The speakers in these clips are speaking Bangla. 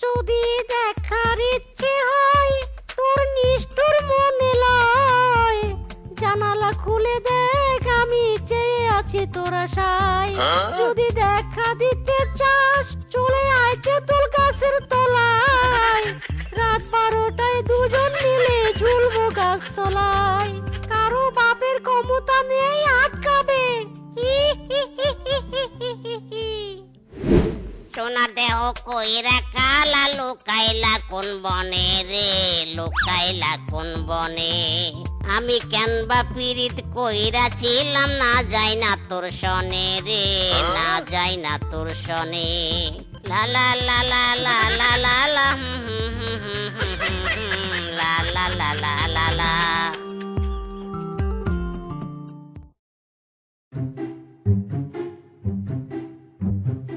যদি দেখার ইচ্ছে হয় তোর নিষ্ঠুর মনে লয়, জানালা খুলে দেখ আমি চেয়ে আছি তোর আশায়। যদি দেখা দিতে চাস চলে আয় তেঁতুল গাছের তলায়, রাত 12টায় দুজন মিলে ঝুলবো গাছ তলায়, কারো বাপের ক্ষমতা নেই আটকাবে। সোনার দেহ কইরা কালা লুকাইলা কোন বনে রে, লুকাইলা কোন বনে। আমি কেন বা পীড়িত কইরা ছিলাম না যাই না তোর সনে রে, না যাই না তোর সনে। লা লা লা লা লা লা লা লা লা লা লা লা লা লা।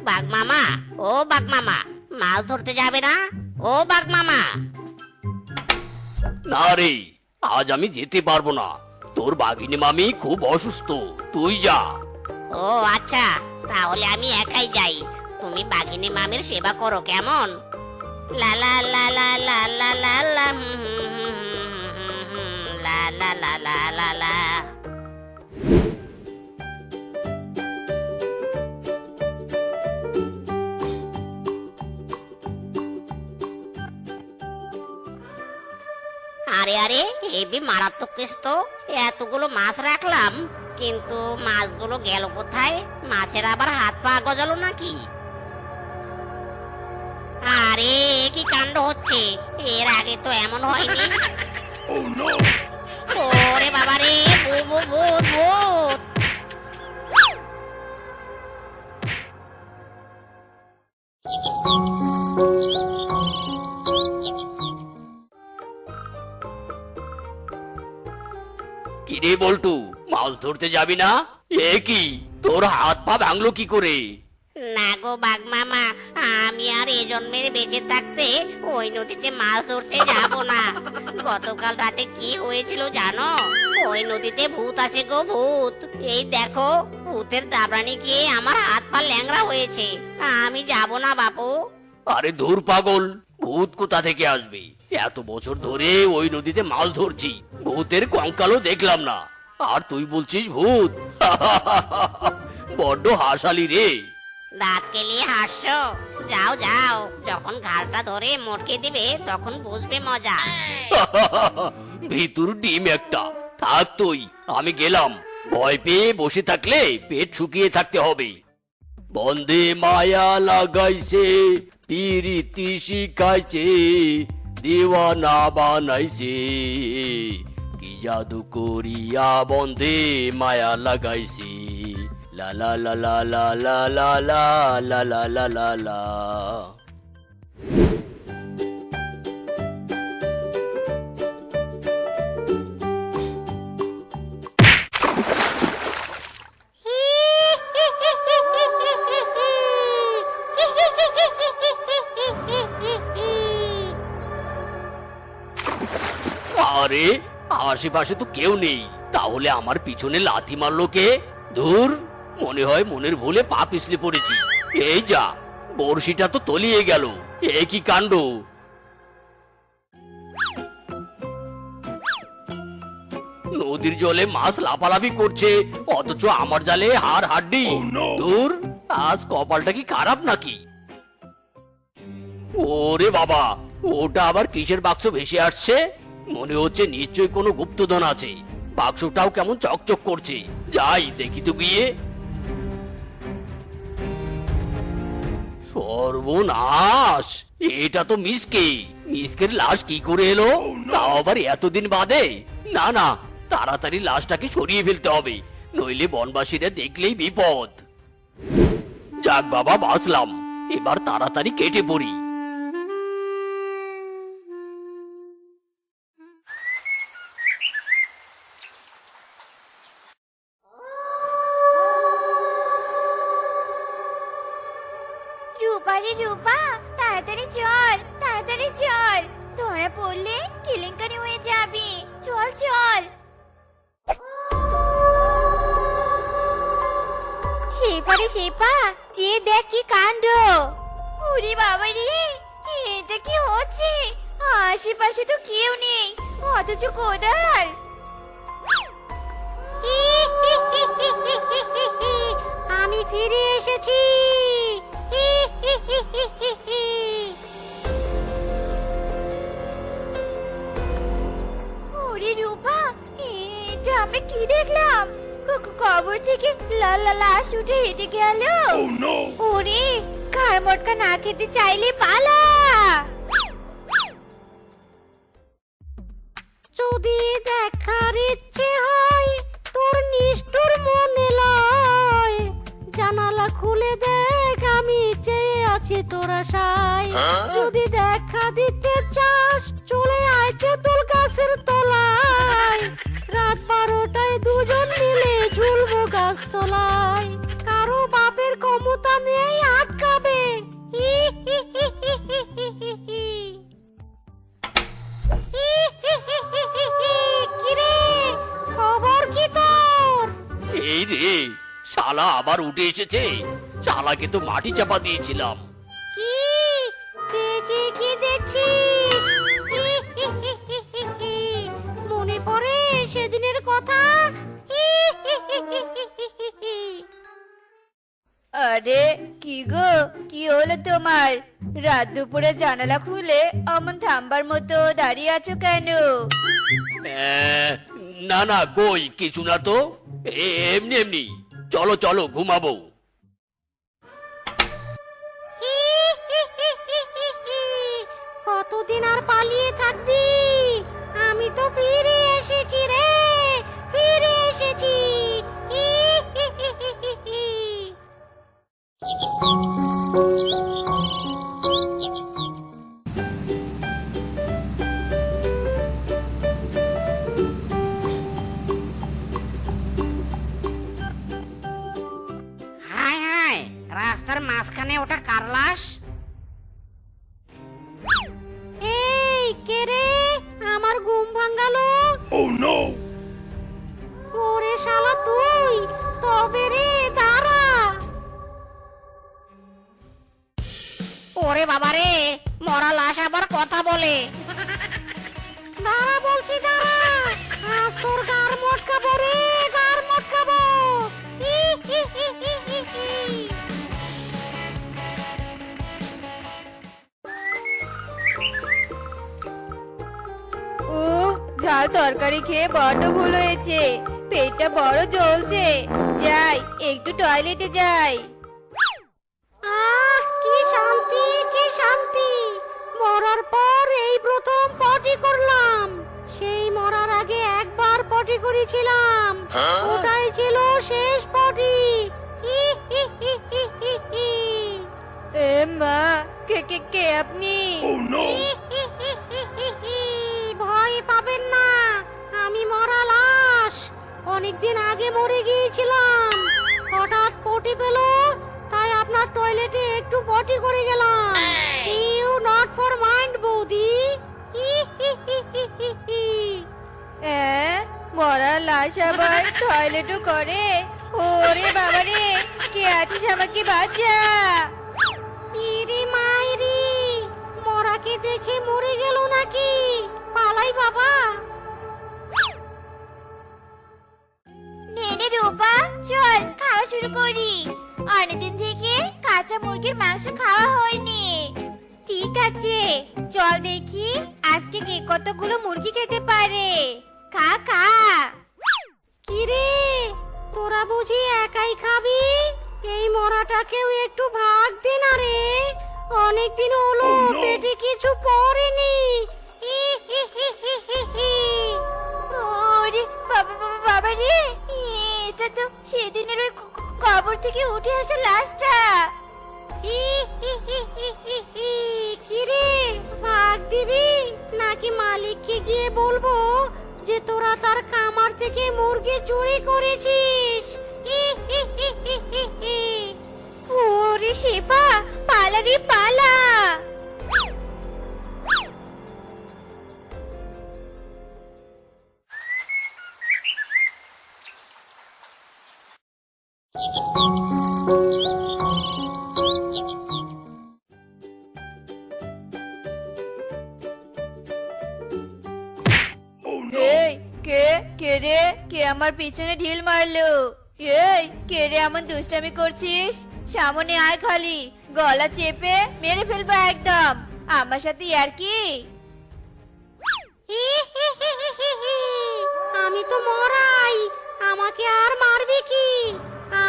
বাঘ মামা, ও বাঘ মামা, মাছ ধরতে যাবে না? ও বাঘ মামা। না রে, আজ আমি যেতে পারবো না। তোর বাঘিনী মামি খুব অসুস্থ, তুই যা। ও আচ্ছা, তাহলে আমি একাই যাই। তুমি বাঘিনী মামির সেবা করো কেমন? লা লা লা লা লা লা লা লা লা লা লা লা লা লা। আরে আরে, হেবি মারাত্মক কেস তো। এতগুলো মাছ রাখলাম, কিন্তু মাছগুলো গেল কোথায়? মাছের আবার হাত পা গজালো নাকি? আরে কি কাণ্ড হচ্ছে, এর আগে তো এমন হয়নি। ওরে বাবা রে, ভূত ভূত ভূত। কিরে বল্টু, মাছ ধরতে যাবি না? এ কি, তোর হাত পা ভাঙলো কি করে? না গো বাঘ মামা, আমি আর এই জন্মের বেঁচে থাকতে ওই নদীতে মাছ ধরতে যাব না। গতকাল রাতে কি হয়েছিল জানো? ওই নদীতে ভূত আছে গো, ভূত। এই দেখো, ভূতের দাবরানি গিয়ে আমার হাত পা ল্যাংড়া হয়েছে। আমি যাব না বাপু। আরে ধুর পাগল, ভূত কোথা থেকে আসবে? এত বছর ধরে ওই নদীতে মাছ ধরছি, ভূতের কঙ্কালও দেখলাম না, আর তুই বলছিস ভূত? বড্ড হাসালি রে। দাঁত কেলিয়ে হাসছো? যাও যাও, যখন ঘাড়টা ধরে মটকে দিবে তখন বুঝবে মজা। ভিতর ডিম একটা। থাক তুই, আমি গেলাম। ভয় পেয়ে বসে থাকলে পেট শুকিয়ে থাকতে হবে। বন্দে মায়া লাগাইছে, পিরিতি শিখাইছে, দিওয়ানা বানাইছে, কি জাদু করিয়া বন্দে মায়া লাগাইছে। লা লা লা লা লা লা লা লা লা লা লা লা লা। আরে আশেপাশে তো কেউ নেই, তাহলে আমার পিছনে লাথি মারলো কে? ধুর, মনে হয় মনের ভুলে পা পিছলে পড়েছি। এই যা, বড়শিটা তো তলিয়ে গেল। এ কি কাণ্ড! নদীর জলে মাছ লাফালাফি করছে, অথচ আমার জালে হাড় হাড্ডি। ধুর, আজ কপালটা কি খারাপ নাকি? ওরে বাবা, ওটা আবার কিসের বাক্স ভেসে আসছে? মনে হচ্ছে নিশ্চয়ই কোনো গুপ্তধন আছে। বাক্সটাও কেমন চকচক করছে, যাই দেখি তো গিয়ে। সর্বনাশ, এটা তো মিসকে। মিসকের লাশ কি করে এলো? তাও আবার এতদিন বাদে। না না, তাড়াতাড়ি লাশটাকে সরিয়ে ফেলতে হবে, নইলে বনবাসীরা দেখলেই বিপদ। যাক বাবা, বাঁচলাম। এবার তাড়াতাড়ি কেটে পড়ি। রূপালি রূপা, তাড়াতাড়ি চল, তাড়াতাড়ি চল, ধরা পড়লে কেলেঙ্কারি হয়ে যাবে। চল চল। সেবারে ওরে শেফা যে দেখ কি কাণ্ড। ওরে বাবা রে, এটা কি হচ্ছে? আশেপাশে তো কেউ নেই, অথচ কোদাল। আমি ফিরে এসেছি। ওরে রূপা, এটা আমরা কি দেখলাম? কবর থেকে লাশ উঠে হেঁটে গেল। ওরে, ঘাড় মটকা না খেতে চাইলে পালা। যদি দেখার ইচ্ছে হয় তোর নিষ্ঠুর মনে লয়, জানালা খুলে দেখ আমি চেয়ে আছি তোর আশায়। যদি দেখা দিতে চাস চলে আয় তেঁতুল গাছের তলায়, রাত 12টায় দুজন মিলে ঝুলবো গাছ তলায়। কারো বাপের ক্ষমতা নেই আটকাবে। কিরে, খবর কি তোর? এই রে, শালা আবার উঠে এসেছে। শালাকে তো মাটি চাপা দিয়েছিলাম। কি তেজে কি দেখছিস? মনে পড়ে সেদিনের কথা? আরে কি গো, কি হলো তোমার? রাত দুপুরে জানালা খুলে অমন থামবার মতো দাঁড়িয়ে আছো কেন? না না, কই কিছু না তো। এমনি এমনি। চলো চলো ঘুমাবো। কতদিন আর পালিয়ে থাকবি? আমি তো ফিরে এসেছি রে, ফিরে এসেছি। হায় হায়, রাস্তার মাঝখানে ওটা কার লাশ? এই কে রে, আমার ঘুম ভাঙালো। ওরে শালা তুই, তবে রে দাঁড়া। ওরে বাবা রে, মরা লাশ আবার কথা বলে। দাঁড়া বলছি, দাঁড়া। আজ তোর গার মটকাবো রে, গার মটকাবো। ও, ঝাল তরকারি খেয়ে বড্ড ভুল হয়েছে, পেটটা বড় জ্বলছে। যাই, একটু টয়লেটে যাই। আহ, কি শান্তি, কি শান্তি। মরার পর এই প্রথম পটি করলাম। সেই মরার আগে একবার পটি করেছিলাম, ওটাই ছিল শেষ পটি। এ মা, কে কে কে আপনি? ভয় পাবেন না, আমি মরা লাশ। অনেকদিন আগে মরে গিয়েছিলাম, হঠাৎ পটি পেল, তাই আপনার টয়লেটে একটু পটি করে গেলাম। ইউ নট ফর মাইন্ড বৌদি। মরা লাশ আবার টয়লেটও করে? ওরে বাবা রে, কে আছিস, আমাকে বাঁচা। ইরে মাইরি, মরাকে দেখে মরে গেল নাকি? পালাই বাবা। নে নে রূপা, চল খাওয়া শুরু করি। অনেকদিন থেকে কাঁচা মুরগির মাংস খাওয়া হয়নি। ঠিক আছে, চল দেখি আজকে কে কতগুলো মুরগি খেতে পারে। খা খা। কিরে, তোরা বুঝি একাই খাবি? এই মরাটাকেও একটু ভাগ দে না রে। অনেকদিন হলো পেটে কিছু পড়েনি। ওরে বাবা বাবা বাবা রে, এটা তো সেদিনের ওই কবর থেকে উঠে আসা লাশটা। কিরে, ভাগ দিবি নাকি মালিককে গিয়ে বলবো যে তোরা তার কামার থেকে মুরগি চুরি করেছিস? ওরে শেফা, পালা রে পালা। এই কে কে রে, কে আমার পিছনে ঢিল মারলো? এই কে রে, এমন দুষ্টামি করছিস? সামনে আয়, খালি গলা চেপে মেরে ফেলবো একদম। আমার সাথে আর কি? আমি তো মরাই, আমাকে আর মারবি কি?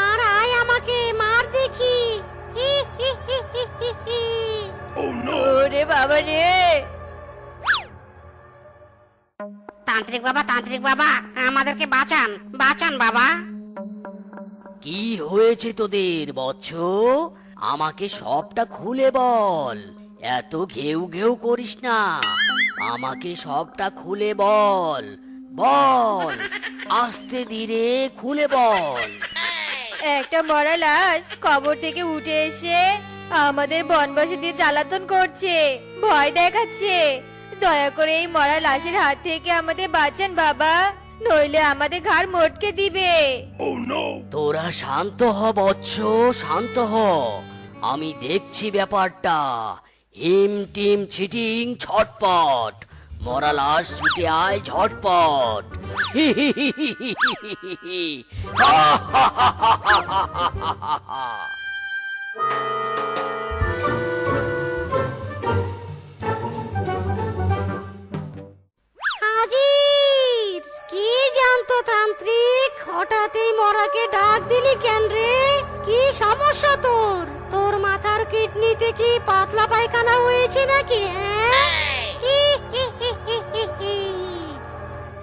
আর আয় আমাকে মার দেখি। ওরে বাবা রে! তান্ত্রিক বাবা আমাদেরকে বাঁচান বাঁচান বাবা। কি হয়েছে তোদের বৎস? আমাকে সবটা খুলে বল, এত ঘেউ ঘেউ করিস না। আমাকে সবটা খুলে বল, বল আস্তে ধীরে খুলে বল। একটা মরা লাশ কবর থেকে উঠে এসে আমাদের বনবাসীদের জ্বালাতন করছে, ভয় দেখাচ্ছে। দয়া করে এই মরা লাশের হাত থেকে আমাদের বাঁচান বাবা, নইলে আমাদের ঘাড় মটকে দিবে। তোরা শান্ত হ বৎস, শান্ত হ। আমি দেখছি ব্যাপারটা। হিম টিম ছিটিং ছটপট, মরা লাশ ছুটে আয় ঝটপট। হাজির! কি জানতো তান্ত্রিক, হঠাৎ এই মরাকে ডাক দিলি কেন রে? কি সমস্যা তোর? তোর মাথার কিডনিতে কি পাতলা পায়খানা হয়েছে নাকি?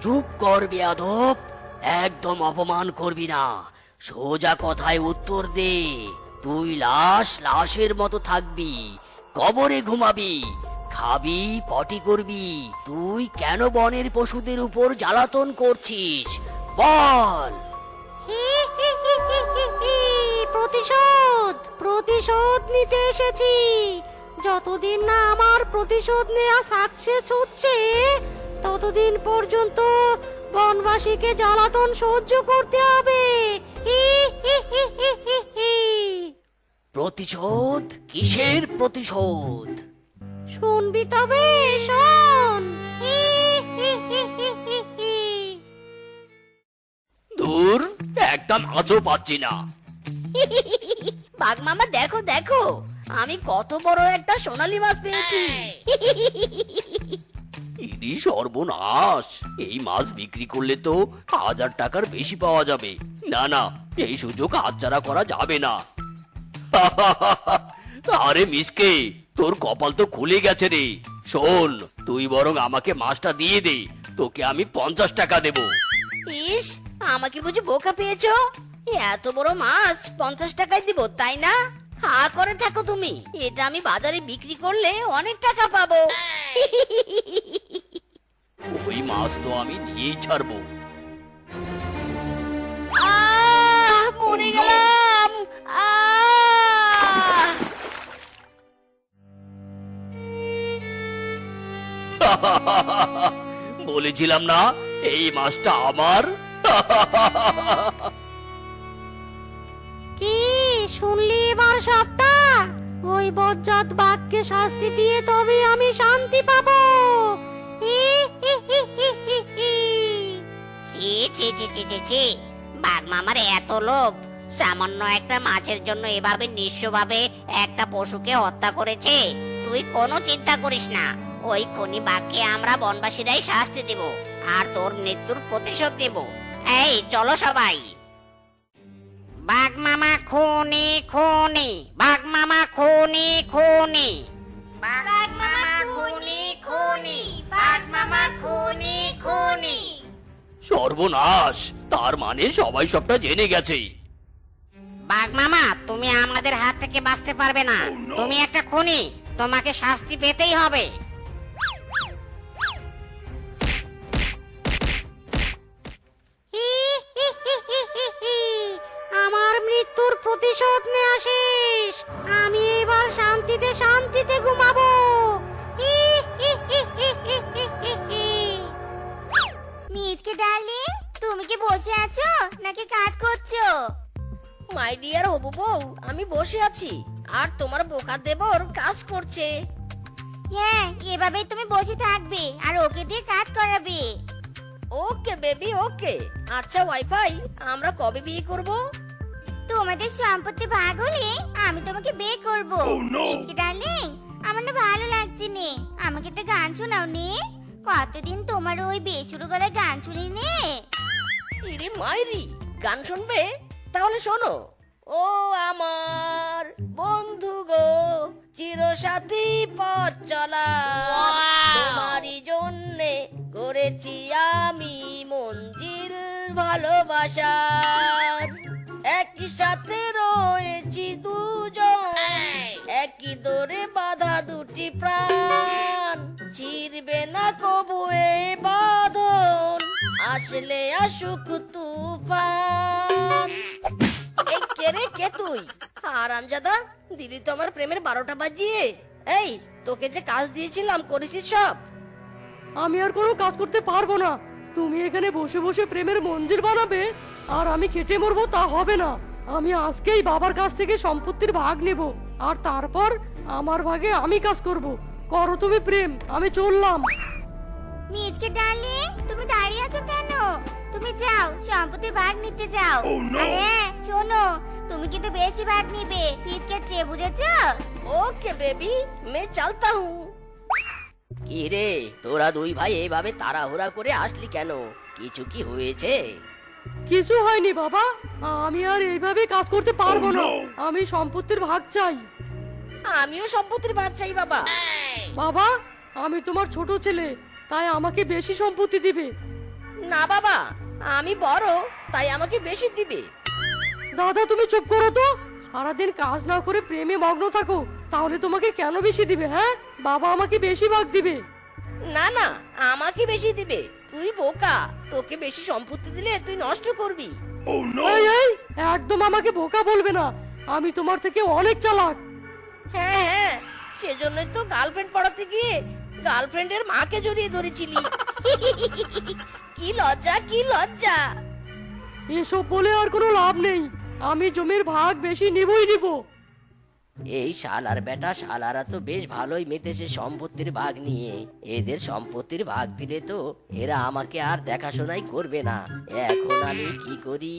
চুপ কর বেয়াদব, একদম অপমান করবি না। সোজা কথায় উত্তর দে। তুই লাশের মতো থাকবি, কবরে ঘুমাবি, খাবি, পটি করবি। তুই কেন বনের পশুদের উপর জ্বালাতন করছিস বল। প্রতিশোধ প্রতিশোধ নিতে এসেছি। যতদিন না আমার প্রতিশোধ নেওয়া সাকসেস হচ্ছে, ততদিন পর্যন্ত বনবাসীকে জ্বালাতন সহ্য করতে হবে। প্রতিশোধ? কিসের প্রতিশোধ? শুনবি তবে শোন। দূর, একটা মাছও পাচ্ছি না। বাঘ মামা দেখো দেখো, আমি কত বড় একটা সোনালী মাছ পেয়েছি। ইরি সর্বনাশ, এই মাছ বিক্রি করলে তো 1000 টাকার বেশি পাওয়া যাবে। না না, এই সুযোগ হাতছাড়া করা যাবে না। আরে মিসকে, তোর কপাল তো খুলে গেছে রে। শোন, তুই বরং আমাকে মাছটা দিয়ে দে, তোকে আমি 50 টাকা দেব। ইস, আমাকে বুঝি বোকা পেয়েছো? এত বড় মাছ 50 টাকায় দিব, তাই না? হা করে থাকো তুমি, এটা আমি বাজারে বিক্রি করলে অনেক টাকা পাবো। ওই মাছ তো আমি নিয়েই ছাড়বো। মরে গেলাম। বলেছিলাম না এই মাছটা আমার। কি শুনলি এবার সবটা? ওই বজ্জাত বাঘকে শাস্তি দিয়ে তবে আমি শান্তি পাবো। ছি ছি ছি ছি ছি ছি, বাঘ মামার এত লোভ! সামান্য একটা মাছের জন্য এভাবে নিঃস্বভাবে একটা পশুকে হত্যা করেছে। তুই কোনো চিন্তা করিস না, ওই খনি বাঘকে আমরা বনবাসীরাই শাস্তি দেব, আর তোর মৃত্যুর প্রতিশোধ দেব। এই চলো সবাই। বাঘ মামা খুনি খুনি, বাঘ মামা খুনি খুনি, বাঘ মামা খুনি খুনি, বাঘ মামা খুনি খুনি। সর্বনাশ, তার মানে সবাই সবটা জেনে গেছে। বাঘ মামা, তুমি আমাদের হাত থেকে বাঁচতে পারবে না। তুমি একটা খুনি, তোমাকে শাস্তি পেতেই হবে। আমার মৃত্যুর প্রতিশোধ নেওয়া শেষ। আমি এবার শান্তিতে শান্তিতে ঘুমাবো। মিচকে ডার্লিং, তুমি কি বসে আছো নাকি কাজ করছো? মাই ডিয়ার হবু বউ, আমি বসে আছি আর তোমার বোকা দেবর কাজ করছে। হ্যাঁ, এভাবেই তুমি বসে থাকবে আর ওকে দিয়ে কাজ করাবে। ওকে বেবি ওকে। আচ্ছা ওয়াইফাই, আমরা কবে বিয়ে করব? তোমাদের সম্পত্তি ভাগ হলে আমি তোমাকে বিয়ে করব। মিচকে ডার্লিং, আমার না ভালো লাগছে নে, আমাকে একটা গান শোনাও নে। কতদিন তোমার ওই বেসুরো গলায় গান শুনি নে। ইরে মাইরি, গান শুনবে? তাহলে শোনো। ও আমার বন্ধু গো, চিরসাথী পথ চলা, তোমারই জন্যে করেছি আমি মঞ্জিল ভালোবাসার। একই সাথে রয়েছি দুজন, একই দোরে বাঁধা দুটি প্রাণ, ছিড়বে না কবু এ বাঁধন, আসলে আসুক তুফান। এই কে রে, কে তুই? হারামজাদা, দিদি তো আমার প্রেমের 12টা বাজিয়ে। এই, তোকে যে কাজ দিয়েছিলাম করেছিস সব? আমি আর কোনো কাজ করতে পারবো না। তুমি এখানে বসে বসে প্রেমের মন্দির বানাবে আর আমি খেটে মরবো, তা হবে না। আমি আজকেই বাবার কাছ থেকে সম্পত্তির ভাগ নেব আর তারপর আমার ভাগে আমি কাজ করব। করো তুমি প্রেম, আমি চললাম। মিচকে ডার্লিং, তুমি দাঁড়িয়ে আছো কেন? তুমি যাও সম্পত্তির ভাগ নিতে যাও। আরে শোনো, তুমি কিন্তু বেশি ভাগ নিবে পিচকে চেয়ে, বুঝেছো? ওকে বেবি, मैं चलता हूँ। কি রে, তোরা দুই ভাই এইভাবে তাড়াহুড়া করে আসলি কেন? কিছু কি হয়েছে? কিছু হয়নি বাবা, আমি আর এইভাবে কাজ করতে পারবো না। আমি সম্পত্তির ভাগ চাই। আমিও সম্পত্তির ভাগ চাই বাবা। বাবা, আমি তোমার ছোট ছেলে, তাই আমাকে বেশি সম্পত্তি দিবে। না বাবা, আমি বড়, তাই আমাকে বেশি দিবে। দাদা তুমি চুপ করো তো। সারাদিন কাজ না করে প্রেমে মগ্ন থাকো, তাহলে তোমাকে কেন বেশি দিবে? হ্যাঁ, বাবা আমাকে বেশি ভাগ দিবে। না না, আমাকে বেশি দিবে। তুই বোকা, তোকে বেশি সম্পত্তি দিলে তুই নষ্ট করবি। এই এই, একদম আমাকে বোকা বলবে না, আমি তোমার থেকে অনেক চালাক। হ্যাঁ হ্যাঁ, সেজন্যই তো গার্লফ্রেন্ড পড়াতে গিয়ে গার্লফ্রেন্ডের মাকে জড়িয়ে ধরেছিলি। কি লজ্জা, কি লজ্জা। এসব বলে আর কোনো লাভ নেই, আমি জমির ভাগ বেশি নিবই নিব। এই শালার বেটা শালারা তো বেশ ভালোই মেতেছে সম্পত্তির ভাগ নিয়ে। এদের সম্পত্তির ভাগ দিলে তো এরা আমাকে আর দেখাশোনাই করবে না। এখন আমি কি করি?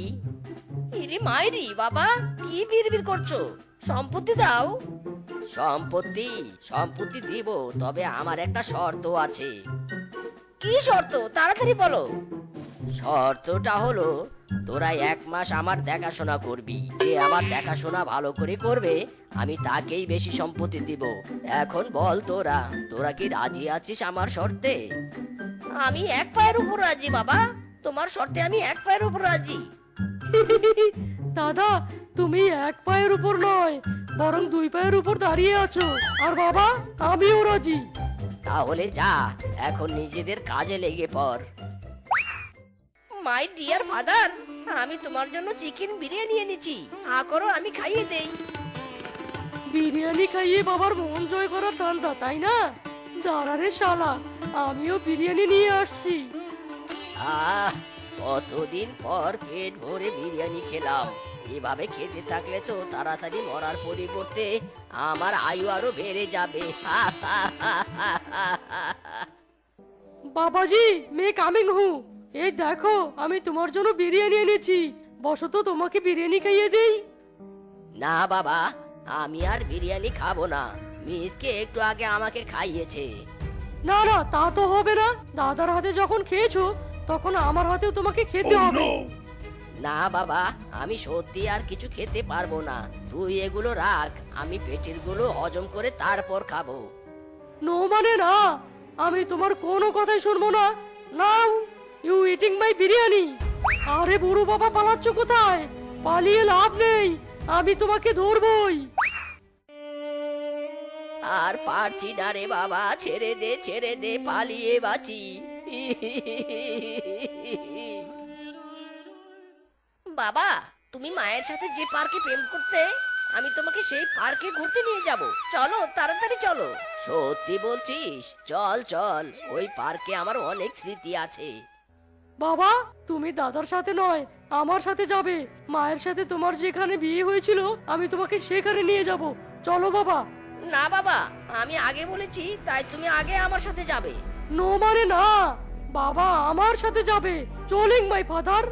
ইরে মাইরি বাবা, কি বিড়বিড় করছো? সম্পত্তি দাও। সম্পত্তি সম্পত্তি দিব, তবে আমার একটা শর্ত আছে। কি শর্ত, তাড়াতাড়ি বলো। শর্তটা হলো, তোরা 1 মাস আমার দেখাশোনা করবি। যে আমার দেখাশোনা ভালো করে করবে আমি তাকেই বেশি সম্পত্তি দিব। এখন বল তোরা তোরা কি রাজি আছিস আমার শর্তে? আমি 1 পায়ের উপর রাজি বাবা, তোমার শর্তে আমি 1 পায়ের উপর রাজি। দাদা, তুমি 1 পায়ের উপর নয়, বরং 2 পায়ের উপর দাঁড়িয়ে আছো। আর বাবা, আমিও রাজি। তাহলে যা, এখন নিজেদের কাজে লেগে পড়। মাই ডিয়ার ফাদার, আমি তোমার জন্য চিকেন বিরিয়ানি এনেছি। করো, আমি খাইয়ে দেই। বিরিয়ানি খাইয়ে বাবার মন জয় করার ধান্দা, তাই না? দাঁড়ারে শালা, আমিও বিরিয়ানি নিয়ে আসছি। আহ, কতদিন পর পেট ভরে বিরিয়ানি খেলাম। এভাবে খেতে থাকলে তো তাড়াতাড়ি মরার পরিবর্তে আমার আয়ু আরো বেড়ে যাবে। বাবাজি, মে কামিং হু। এই দেখো, আমি তোমার জন্য বিরিয়ানি এনেছি, বসো তো তোমাকে বিরিয়ানি খাইয়ে দেই। না বাবা, আমি আর বিরিয়ানি খাবো না। মিসকে একটু আগে আমাকে খাইয়েছে। না না, তা তো হবে না। দাদার হাতে যখন খেয়েছো তখন আমার হাতেও তোমাকে খেতে হবে। না বাবা, আমি সত্যি আর কিছু খেতে পারবো না। তুই এগুলো রাখ, আমি পেটের গুলো হজম করে তারপর খাবো। নো মানে না, আমি তোমার কোনো কথাই শুনবো না। নাও, ইউ ইটিং মাই বিরিয়ানি। আরে বুড়ো বাবা, পালাচ্ছ কোথায়? পালিয়ে লাভ নেই, আমি তোমাকে ধরবই। আর পারছি না রে বাবা, ছেড়ে দে, পালিয়ে বাঁচি। বাবা, তুমি মায়ের সাথে যে পার্কে প্রেম করতে, আমি তোমাকে সেই পার্কে ঘুরতে নিয়ে যাব। চলো, তাড়াতাড়ি চলো। সত্যি বলছিস? চল চল, ওই পার্কে আমার অনেক স্মৃতি আছে। বাবা, তুমি দাদার সাথে নয়, আমার সাথে যাবে। মায়ের সাথে তোমার যেখানে বিয়ে হয়েছিল আমি তোমাকে সেখানে নিয়ে যাব। চলো বাবা। না বাবা, আমি আগে বলেছি তাই তুমি আগে আমার সাথে যাবে। নো মানে না, বাবা আমার সাথে যাবে। Chaling my father.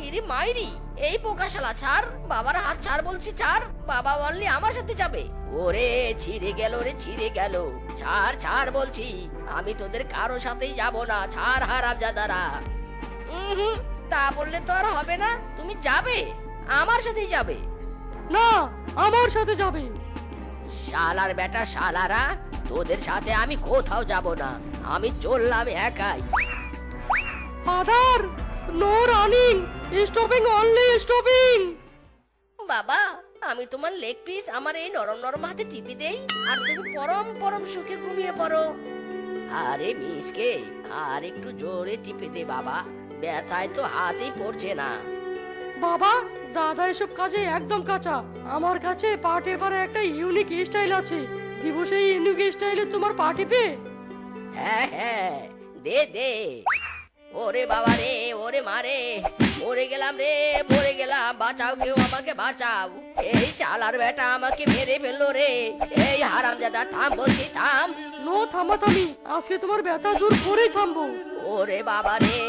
ইরে মাইরি, এই পোকাশালা ছাড়, বাবার হাত ছাড় বলছি, ছাড়। বাবা বললি আমার সাথে যাবে। ওরে ছিঁড়ে গেল রে, ছিঁড়ে গেল। ছাড় ছাড় বলছি, আমি তোদের কারো সাথেই যাব না। ছাড় হারামজাদারা। তা বললে তো আর হবে না, তুমি যাবে, আমার সাথেই যাবে। না, আমার সাথে যাবে। শালার বেটা শালারা, তোদের সাথে আমি কোথাও যাব না। আমি চললাম একাই। Father, no running, stopping, only stopping. বাবা, আমি তোমার লেগ পিস আমার এই নরম নরম হাতে টিপে দেই, আর তুমি পরম পরম সুখে ঘুমিয়ে পড়ো। আরে মিসকে, আর একটু জোরে টিপে দে বাবা, ব্যথায় তো হাতেই পড়ছে না। বাবা, দাদা এসব কাজে একদম কাঁচা। আমার কাছে পা টেপার একটা ইউনিক স্টাইল আছে। দিব সেই ইউনিক স্টাইলে তোমার পা টিপে? হ্যাঁ হ্যাঁ, দে দে। ওরে বাবা রে, ওরে মারে, মরে গেলাম রে, মরে গেলাম। বাঁচাও, কেউ আমাকে বাঁচাও। এই চালার বেটা আমাকে মেরে ফেললো রে। এই হারামজাদা, থাম বলছি, থাম। নো থামাথামি, আজকে তোমার ব্যথা দূর করেই থামবো। ওরে বাবা রে,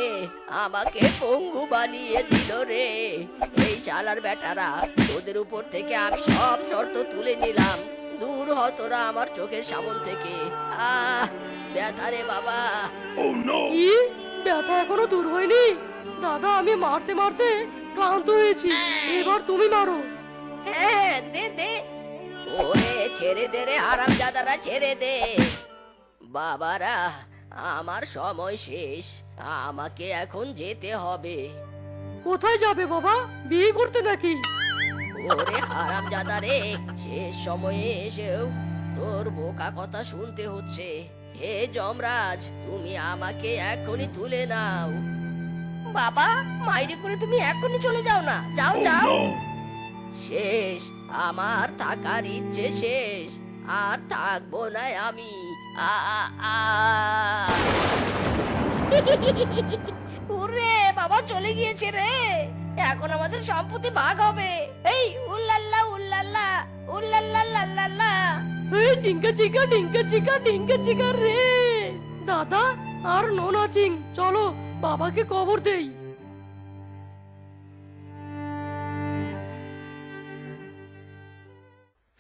আমাকে পঙ্গু বানিয়ে দিল রে। এই চালার বেটারা, তোদের উপর থেকে আমি সব শর্ত তুলে নিলাম। দূর হ তোরা আমার চোখের সামন থেকে। ব্যথা রে বাবা। কি, ব্যথা এখনো দূর হয়নি? দাদা, আমি মারতে মারতে ক্লান্ত হয়েছি, এবার তুমি মারো। হ্যাঁ, দে দে। ওরে ছেড়ে দে রে হারামজাদারা, ছেড়ে দে। বাবারা, আমার সময় শেষ, আমাকে এখন যেতে হবে। কোথায় যাবে বাবা, বিয়ে করতে নাকি? ওরে হারামজাদা রে, শেষ সময়ে এসেও তোর বোকা কথা শুনতে হচ্ছে। হে যমরাজ, তুমি আমাকে এখনই তুলে নাও। বাবা, মাইরে করে তুমি এখনই চলে যাও না, যাও যাও। শেষ, আমার থাকার ইচ্ছে শেষ, আর থাকবো না আমি। আ আ আ। ওরে বাবা, চলে গিয়েছে রে। এখন আমাদের সম্পত্তি ভাগ হবে। এই উল্লাল্লা উল্লাল্লা উল্লাল্লা লাল্লাল্লা। এই টিঙ্কা চিকা, টিঙ্কা চিকা, টিঙ্কা চিকা রে। দাদা আর নো নাচিং, চলো বাবাকে কবর দেই।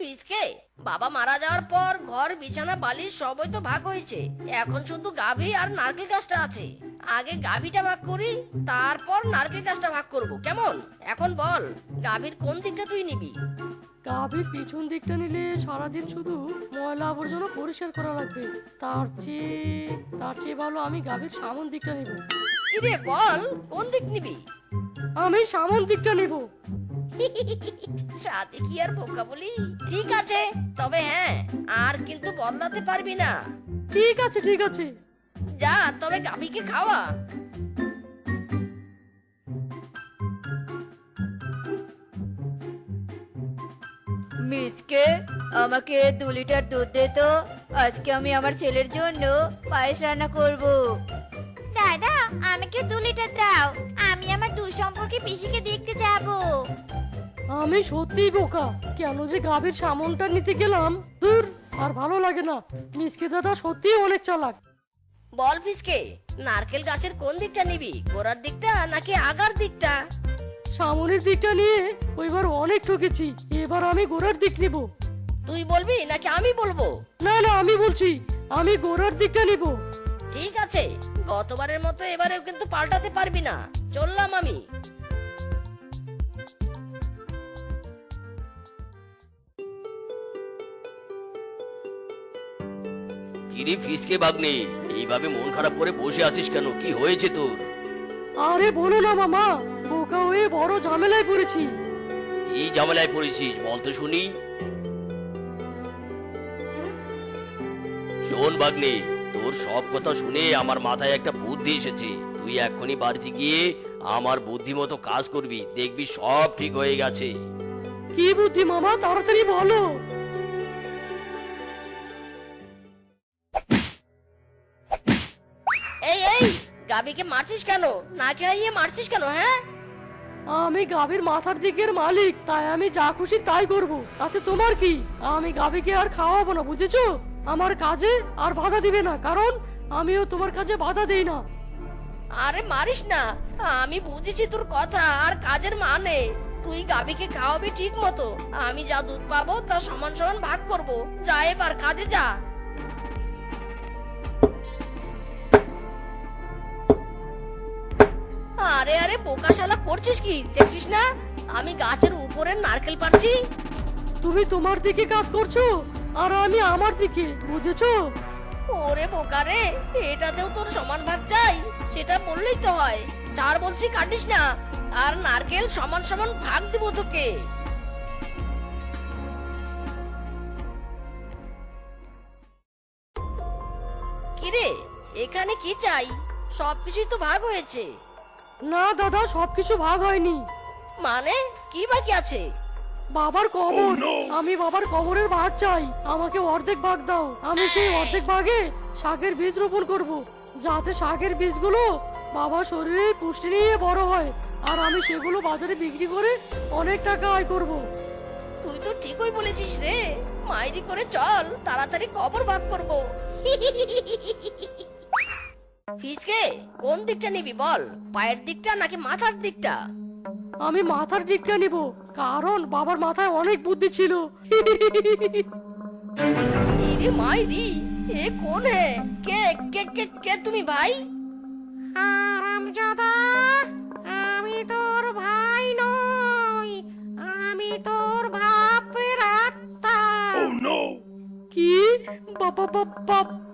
ফিসকে, বাবা মারা যাওয়ার পর ঘর, বিছানা, বালিশ সবই তো ভাগ হয়েছে। এখন শুধু গাভী আর নারকেল গাছটা আছে। আগে গাভীটা ভাগ করি, তারপর নারকেল গাছটা ভাগ করব, কেমন? এখন বল, গাভীর কোন দিকটা তুই নিবি? গাভীর পিছন দিকটা নিলে সারাদিন শুধু ময়লা আবর্জনা পরিষ্কার করা লাগবে। তার চেয়ে ভালো আমি গাভীর সামন দিকটা নেব। ইরে বল, কোন দিক নিবি? আমি সামন দিকটা নেব। সাথে কি আর বোকা বলি? ঠিক আছে, তবে হ্যাঁ, আর কিন্তু বদলাতে পারবি না। ঠিক আছে, ঠিক আছে। যা, তবে গাভীকে খাওয়া। মিচকে, আমাকে 2 লিটার দুধ দে তো। আজকে আমি আমার ছেলের জন্য পায়েস রান্না করব। দাদা, আমাকে 2 লিটার দাও, আমি আমার দুধ সম্পর্কে পিসিকে দেখতে যাব। আমি সত্যিই বোকা, কেন যে গাভীর সামনটা নিতে গেলাম। দূর, আর ভালো লাগে না। মিসকে দাদা সত্যিই অনেক চালাক। বল ফিসকে, নারকেল গাছের কোন দিকটা নিবি? গোড়ার দিকটা নাকি আগার দিকটা? সামনের দিকটা নিয়ে ওইবার অনেক ঠকেছি, এবার আমি গোড়ার দিক নিব। তুই বলবি নাকি আমি বলবো? না না, আমি বলছি, আমি গোড়ার দিকটা নিব। ঠিক আছে, গতবারের মতো এবারেও কিন্তু পাল্টাতে পারবি না। চললাম আমি। কিরে ফিসকে বাগনে, এইভাবে মন খারাপ করে বসে আছিস কেন? কি হয়েছে তোর? আরে বলো না মামা, বোকা হয়ে বড় ঝামেলায় পড়েছি। এই ঝামেলায় পড়েছিস, বল তো শুনি। শোন বাগনে, তোর সব কথা শুনে আমার মাথায় একটা বুদ্ধি এসেছে। তুই এক্ষুনি বাড়িতে গিয়ে আমার বুদ্ধি মতো কাজ করবি, দেখবি সব ঠিক হয়ে গেছে। কি বুদ্ধি মামা, তাড়াতাড়ি বলো। এই এই, গাবিকে মারছিস কেন? না খাইয়ে মারছিস কেন? হ্যাঁ, আমি গাভীর মাথার দিকের মালিক, তাই আমি যা খুশি তাই করব। তাতে তোমার কি? আমি গাভীকে আর খাওয়াবো না, বুঝেছো? আমার কাজে আর বাধা দিবে না, কারণ আমিও তোমার কাজে বাধা দেই না। আরে মারিস না, আমি বুঝেছি তোর কথা আর কাজের মানে। তুই গাবিকে খাওয়াবি ঠিক মতো, আমি যা দুধ পাবো তা সমান সমান ভাগ করব। যা এবার কাজে যা। আরে আরে বোকা শালা, করছিস কি দেখছিস না? আমি গাছের উপরে নারকেল পাড়ছি। তুমি তোমার দিকে কাজ করছো আর আমি আমার দিকে, বুঝেছো? ওরে বোকা রে, এটাতেও তোর সমান ভাগ চাই? সেটা বললেই তো হয়। চার বলছি কাটিস না, আর নারকেল সমান সমান ভাগ দিব তোকে। কিরে, এখানে কি চাই? সবকিছুই তো ভাগ হয়েছে। না দাদা, সবকিছু ভাগ হয়নি। মানে কি বাকি আছে? বাবার কবর, আমি বাবার কবরের ভাগ চাই। আমাকে অর্ধেক ভাগ দাও। আমি সেই অর্ধেক ভাগে শাকের বীজ রোপণ করব, যাতে শাকের বীজগুলো বাবার শরীরে পুষ্টি নিয়ে বড় হয়, আর আমি সেগুলো বাজারে বিক্রি করে অনেক টাকা আয় করব। তুই তো ঠিকই বলেছিস রে। মাইরি করে চল, তাড়াতাড়ি কবর ভাগ করব। ফিসকে কোন দিকটা নিবি বল? পায়ের দিকটা নাকি মাথার দিকটা? আমি মাথার দিকটা নিব, কারণ বাবার মাথায় অনেক বুদ্ধি ছিল। ইরে মাইরি, এ কোন হে? কে কে কে কে তুমি ভাই? হারামজাদা, আমি তোর ভাই নই, আমি তোর বাপের আত্মা। কি?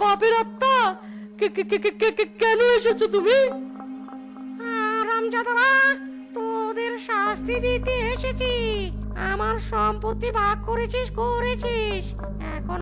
বাপের আত্মা? কেন এসেছো তুমি? হারামজাদারা, তোদের শাস্তি দিতে এসেছি। আমার সম্পত্তি ভাগ করেছিস, এখন